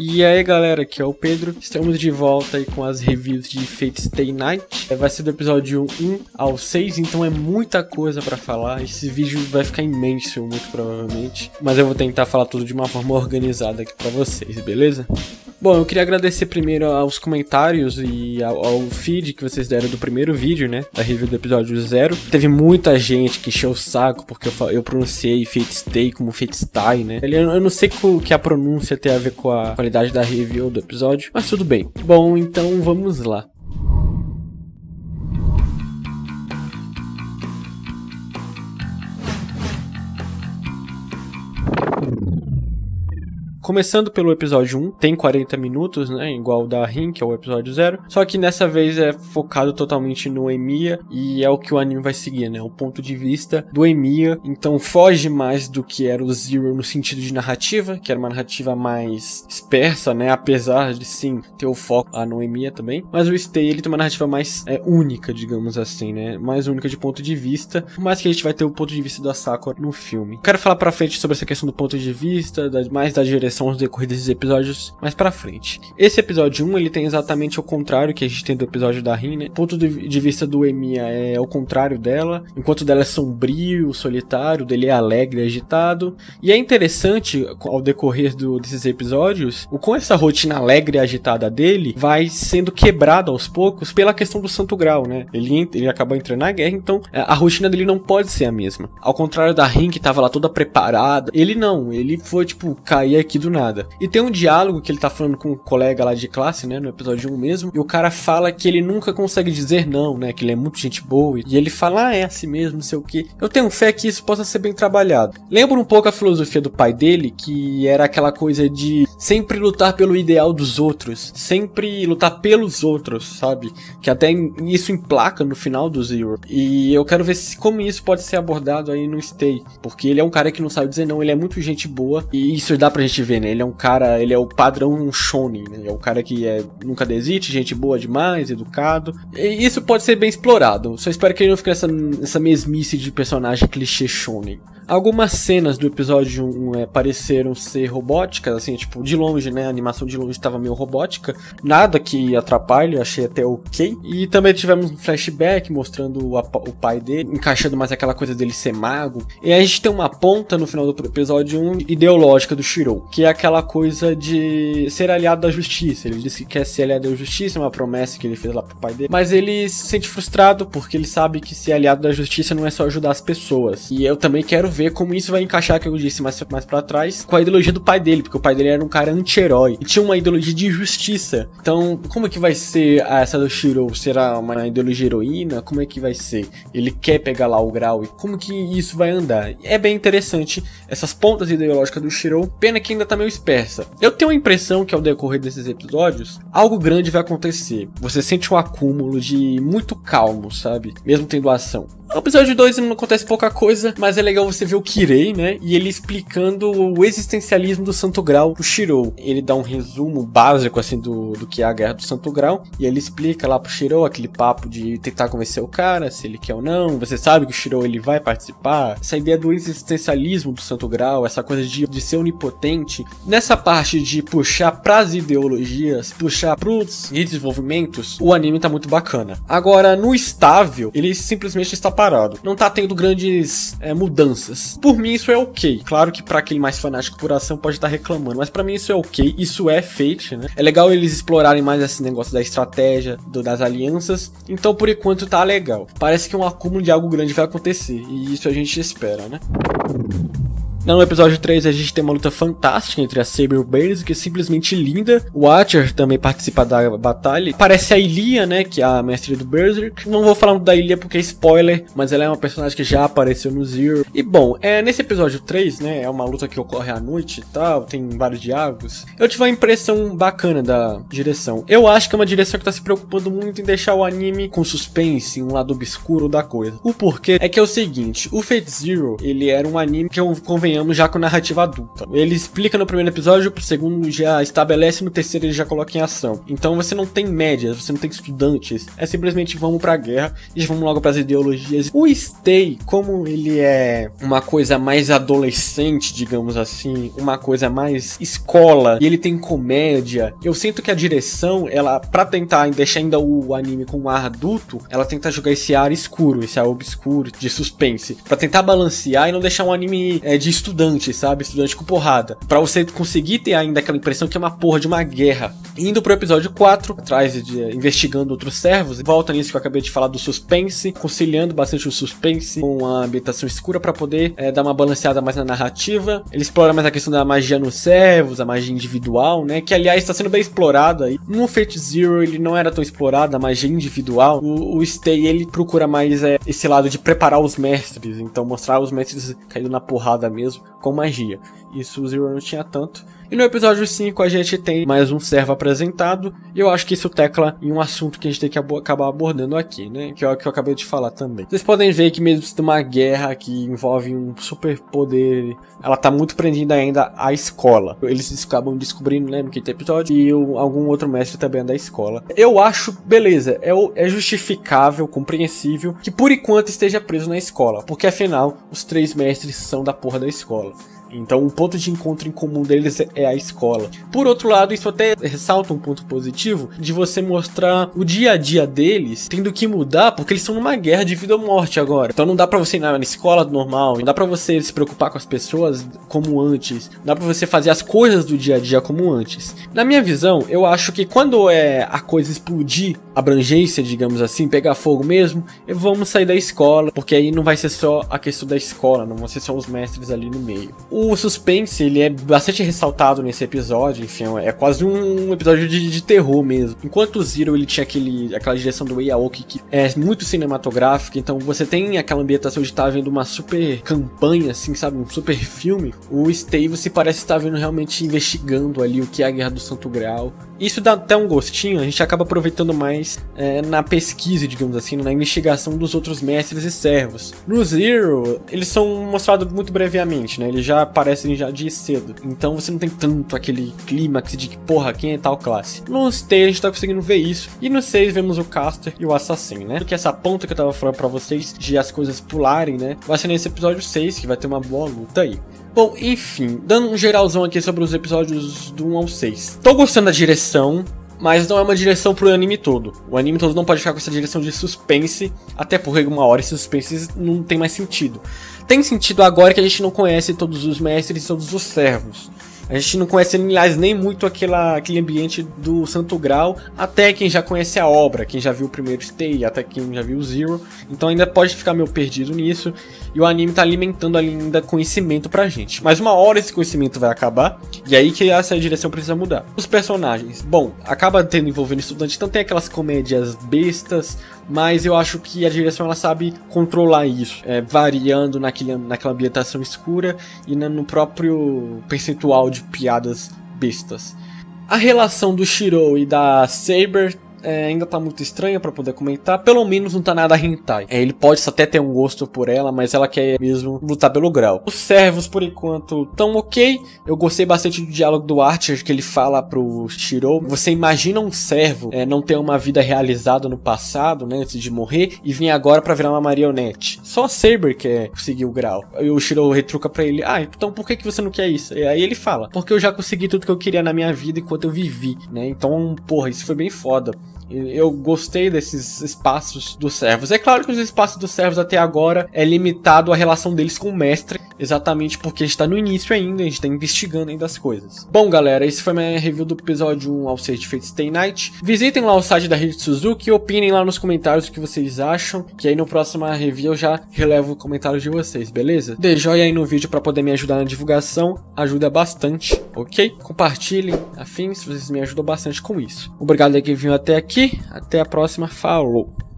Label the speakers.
Speaker 1: E aí galera, aqui é o Pedro, estamos de volta aí com as reviews de Fate Stay Night. Vai ser do episódio 1 ao 6, então é muita coisa pra falar. Esse vídeo vai ficar imenso, muito provavelmente, mas eu vou tentar falar tudo de uma forma organizada aqui pra vocês, beleza? Bom, eu queria agradecer primeiro aos comentários e ao feed que vocês deram do primeiro vídeo, né, da review do episódio 0. Teve muita gente que encheu o saco porque eu pronunciei Fate Stay como Fate Stay, né. Eu não sei o que a pronúncia tem a ver com a qualidade da review do episódio, mas tudo bem. Bom, então vamos lá. Começando pelo episódio 1, tem 40 minutos, né, igual o da Rin, que é o episódio 0, só que nessa vez é focado totalmente no Emiya, e é o que o anime vai seguir, né, o ponto de vista do Emiya, então foge mais do que era o Zero no sentido de narrativa, que era uma narrativa mais dispersa, né, apesar de sim ter o foco lá no Emiya também, mas o Stay, ele tem uma narrativa mais única, digamos assim, né, mais única de ponto de vista, mas que a gente vai ter o ponto de vista da Sakura no filme. Quero falar pra frente sobre essa questão do ponto de vista, mais da direção no decorrer desses episódios mais pra frente. Esse episódio 1, ele tem exatamente o contrário que a gente tem do episódio da Rin, né? O ponto de vista do Emiya é o contrário dela, enquanto dela é sombrio, solitário, dele é alegre, agitado. E é interessante, ao decorrer desses episódios, o como essa rotina alegre e agitada dele vai sendo quebrada aos poucos pela questão do Santo Grau, né? Ele acabou entrando na guerra, então a rotina dele não pode ser a mesma. Ao contrário da Rin, que tava lá toda preparada, ele não, ele foi tipo, cair aqui do nada. E tem um diálogo que ele tá falando com um colega lá de classe, né, no episódio 1 mesmo, e o cara fala que ele nunca consegue dizer não, né, que ele é muito gente boa, e ele fala, é assim mesmo, não sei o que. Eu tenho fé que isso possa ser bem trabalhado. Lembra um pouco a filosofia do pai dele, que era aquela coisa de sempre lutar pelo ideal dos outros, sempre lutar pelos outros, sabe? Que até isso emplaca no final do Zero. E eu quero ver como isso pode ser abordado aí no Stay, porque ele é um cara que não sabe dizer não, ele é muito gente boa, e isso dá pra gente ver, né? Ele é um cara, ele é o padrão shonen, né? É o cara que nunca desiste, gente boa demais, educado. E isso pode ser bem explorado. Só espero que ele não fique nessa mesmice de personagem clichê shonen. Algumas cenas do episódio 1 pareceram ser robóticas, assim, tipo, de longe, né, a animação de longe estava meio robótica, nada que atrapalhe, achei até ok. E também tivemos um flashback mostrando o pai dele, encaixando mais aquela coisa dele ser mago. E aí a gente tem uma ponta no final do episódio 1 ideológica do Shirou, que é aquela coisa de ser aliado da justiça. Ele disse que quer ser aliado da justiça, uma promessa que ele fez lá pro pai dele, mas ele se sente frustrado porque ele sabe que ser aliado da justiça não é só ajudar as pessoas. E eu também quero ver como isso vai encaixar, que eu disse mais pra trás, com a ideologia do pai dele, porque o pai dele era um cara anti-herói e tinha uma ideologia de justiça. Então, como é que vai ser essa do Shirou? Será uma ideologia heroína? Como é que vai ser? Ele quer pegar lá o grau e como que isso vai andar? É bem interessante essas pontas ideológicas do Shirou, pena que ainda tá meio dispersa. Eu tenho a impressão que ao decorrer desses episódios, algo grande vai acontecer. Você sente um acúmulo de muito calmo, sabe? Mesmo tendo ação. No episódio 2 não acontece pouca coisa, mas é legal você ver o Kirei, né? E ele explicando o existencialismo do Santo Grau pro Shirou. Ele dá um resumo básico, assim, do que é a Guerra do Santo Grau. E ele explica lá pro Shirou aquele papo de tentar convencer o cara, se ele quer ou não. Você sabe que o Shirou, ele vai participar. Essa ideia do existencialismo do Santo Grau, essa coisa de ser onipotente. Nessa parte de puxar pras ideologias, puxar pros desenvolvimentos, o anime tá muito bacana. Agora, no estável, ele simplesmente está parado. Não tá tendo grandes mudanças. Por mim isso é ok. Claro que pra aquele mais fanático por ação pode estar reclamando, mas pra mim isso é ok. Isso é Fate, né? É legal eles explorarem mais esse negócio da estratégia, das alianças. Então por enquanto tá legal. Parece que um acúmulo de algo grande vai acontecer. E isso a gente espera, né? No episódio 3 a gente tem uma luta fantástica entre a Saber e o Berserk, que é simplesmente linda. O Archer também participa da batalha. Parece a Ilia, né, que é a mestre do Berserk. Não vou falar muito da Ilia porque é spoiler, mas ela é uma personagem que já apareceu no Zero. E bom, nesse episódio 3, né, é uma luta que ocorre à noite e tal, tem vários diálogos. Eu tive uma impressão bacana da direção. Eu acho que é uma direção que tá se preocupando muito em deixar o anime com suspense, um lado obscuro da coisa. O porquê é que é o seguinte, o Fate Zero, ele era um anime que, convenhamos, venhamos já com narrativa adulta. Ele explica no primeiro episódio, pro segundo já estabelece, no terceiro ele já coloca em ação. Então você não tem médias, você não tem estudantes, é simplesmente vamos pra guerra e vamos logo pras ideologias. O Stay, como ele é uma coisa mais adolescente, digamos assim, uma coisa mais escola, e ele tem comédia, eu sinto que a direção, ela, pra tentar deixar ainda o anime com um ar adulto, ela tenta jogar esse ar escuro, esse ar obscuro, de suspense, pra tentar balancear e não deixar um anime de estudante, sabe? Estudante com porrada. Pra você conseguir ter ainda aquela impressão que é uma porra de uma guerra. Indo pro episódio 4, atrás de investigando outros servos, volta nisso que eu acabei de falar do suspense, conciliando bastante o suspense com a ambientação escura pra poder dar uma balanceada mais na narrativa. Ele explora mais a questão da magia nos servos, a magia individual, né? Que aliás está sendo bem explorada aí. No Fate Zero ele não era tão explorado, a magia individual. O Stay ele procura mais esse lado de preparar os mestres, então mostrar os mestres caindo na porrada mesmo com magia. Isso o Zero não tinha tanto. E no episódio 5 a gente tem mais um servo apresentado, e eu acho que isso tecla em um assunto que a gente tem que acabar abordando aqui, né? Que é o que eu acabei de falar também. Vocês podem ver que mesmo sendo uma guerra que envolve um super poder, ela tá muito prendida ainda à escola. Eles acabam descobrindo, né, no quinto episódio, e algum outro mestre também é da escola. Eu acho, beleza, é justificável, compreensível, que por enquanto esteja preso na escola, porque afinal os 3 mestres são da porra da escola. Então um ponto de encontro em comum deles é a escola. Por outro lado, isso até ressalta um ponto positivo de você mostrar o dia a dia deles tendo que mudar, porque eles estão numa guerra de vida ou morte agora. Então não dá pra você ir na escola normal, não dá pra você se preocupar com as pessoas como antes, não dá pra você fazer as coisas do dia a dia como antes. Na minha visão, eu acho que quando a coisa explodir, abrangência, digamos assim, pegar fogo mesmo, vamos sair da escola, porque aí não vai ser só a questão da escola, não vão ser só os mestres ali no meio. O suspense, ele é bastante ressaltado nesse episódio, enfim, é quase um episódio de terror mesmo. Enquanto o Zero, ele tinha aquela direção do Wei Aoki, que é muito cinematográfica, então você tem aquela ambientação de estar vendo uma super campanha, assim, sabe, um super filme. O Stay, você parece estar vendo realmente investigando ali o que é a Guerra do Santo Graal. Isso dá até um gostinho, a gente acaba aproveitando mais na pesquisa, digamos assim, na investigação dos outros mestres e servos. No Zero, eles são mostrados muito brevemente, né, eles já aparecem já de cedo, então você não tem tanto aquele clímax de que, porra, quem é tal classe. No Stay a gente tá conseguindo ver isso, e no 6 vemos o Caster e o Assassin, né, porque essa ponta que eu tava falando pra vocês, de as coisas pularem, né, vai ser nesse episódio 6, que vai ter uma boa luta aí. Bom, enfim, dando um geralzão aqui sobre os episódios do 1 ao 6. Tô gostando da direção, mas não é uma direção pro anime todo. O anime todo não pode ficar com essa direção de suspense, até porque uma hora esse suspense não tem mais sentido. Tem sentido agora que a gente não conhece todos os mestres e todos os servos. A gente não conhece, aliás, nem muito aquele ambiente do Santo Graal, até quem já conhece a obra, quem já viu o primeiro Stay, até quem já viu o Zero. Então ainda pode ficar meio perdido nisso, e o anime tá alimentando ainda conhecimento pra gente. Mas uma hora esse conhecimento vai acabar, e aí que essa direção precisa mudar. Os personagens, bom, acaba tendo envolvendo estudante, então tem aquelas comédias bestas, mas eu acho que a direção ela sabe controlar isso, variando naquela ambientação escura e no próprio percentual de piadas bestas. A relação do Shirou e da Saber ainda tá muito estranha pra poder comentar, pelo menos não tá nada hentai. Ele pode até ter um gosto por ela, mas ela quer mesmo lutar pelo grau. Os servos, por enquanto, tão ok. Eu gostei bastante do diálogo do Archer, que ele fala pro Shirou: você imagina um servo não ter uma vida realizada no passado, né, antes de morrer, e vir agora pra virar uma marionete. Só a Saber quer conseguir o grau. E o Shirou retruca pra ele: então por que você não quer isso? E aí ele fala: porque eu já consegui tudo que eu queria na minha vida enquanto eu vivi, né? Então, porra, isso foi bem foda. Eu gostei desses espaços dos servos. É claro que os espaços dos servos até agora é limitado à relação deles com o mestre, exatamente porque a gente tá no início ainda, a gente tá investigando ainda as coisas. Bom, galera, esse foi minha review do episódio 1 ao 6 de Fate Stay Night. Visitem lá o site da Rede Suzuki e opinem lá nos comentários o que vocês acham, que aí no próximo review eu já relevo o comentário de vocês, beleza? Dê joinha aí no vídeo pra poder me ajudar na divulgação, ajuda bastante, ok? Compartilhem, afins, vocês me ajudam bastante com isso. Obrigado aí que viu até aqui. Até a próxima, falou!